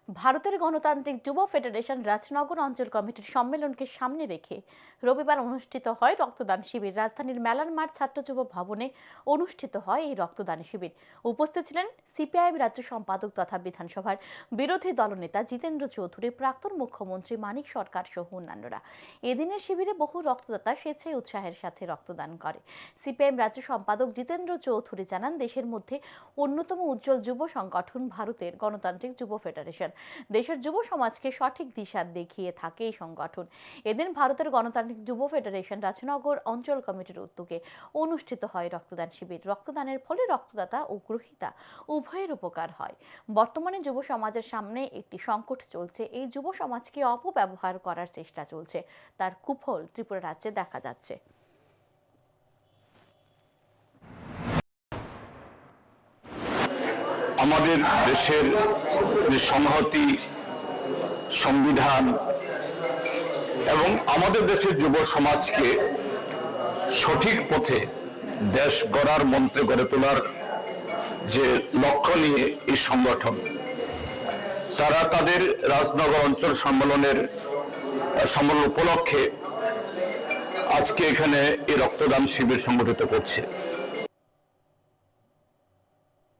ভারতের গণতান্ত্রিক যুব ফেডারেশন রাজনগর অঞ্চল কমিটির সম্মেলনকে সামনে রেখে রবিবার অনুষ্ঠিত হয় রক্তদান শিবির। রাজধানীর মেলার মাঠ ছাত্র যুব ভবনে অনুষ্ঠিত হয় এই রক্তদান শিবির। উপস্থিত ছিলেন সিপিআইএম রাজ্য সম্পাদক তথা বিধানসভার বিরোধী দলনেতা জিতেন্দ্র চৌধুরী, প্রাক্তন মুখ্যমন্ত্রী মানিক সরকার সহ অন্যান্যরা। এদিনের শিবিরে বহু রক্তদাতা স্বেচ্ছায় উৎসাহের সাথে রক্তদান করে। সিপিআইএম রাজ্য সম্পাদক জিতেন্দ্র চৌধুরী জানান, দেশের মধ্যে অন্যতম উজ্জ্বল যুব সংগঠন ভারতের গণতান্ত্রিক যুব ফেডারেশন দেশের যুব সমাজকে সঠিক দিশা দেখিয়ে থাকে এই সংগঠন। এদিন ভারতের গণতান্ত্রিক যুব ফেডারেশন রাজনগর অঞ্চল কমিটির উদ্যোগে অনুষ্ঠিত হয় রক্তদান শিবির। রক্তদানের ফলে রক্তদাতা ও গ্রহীতা উভয়ের উপকার হয়। বর্তমানে যুব সমাজের সামনে একটি সংকট চলছে। এই যুব সমাজকে অপব্যবহার করার চেষ্টা চলছে, তার কুফল ত্রিপুরা রাজ্যে দেখা যাচ্ছে। আমাদের দেশের যে সংহতি, সংবিধান এবং আমাদের দেশের যুব সমাজকে সঠিক পথে দেশ গড়ার মন্ত্রে গড়ে তোলার যে লক্ষ্য নিয়ে এই সংগঠন, তারা তাদের রাজনগর অঞ্চল সম্মেলন উপলক্ষে আজকে এখানে এই রক্তদান শিবির সংগঠিত করছে।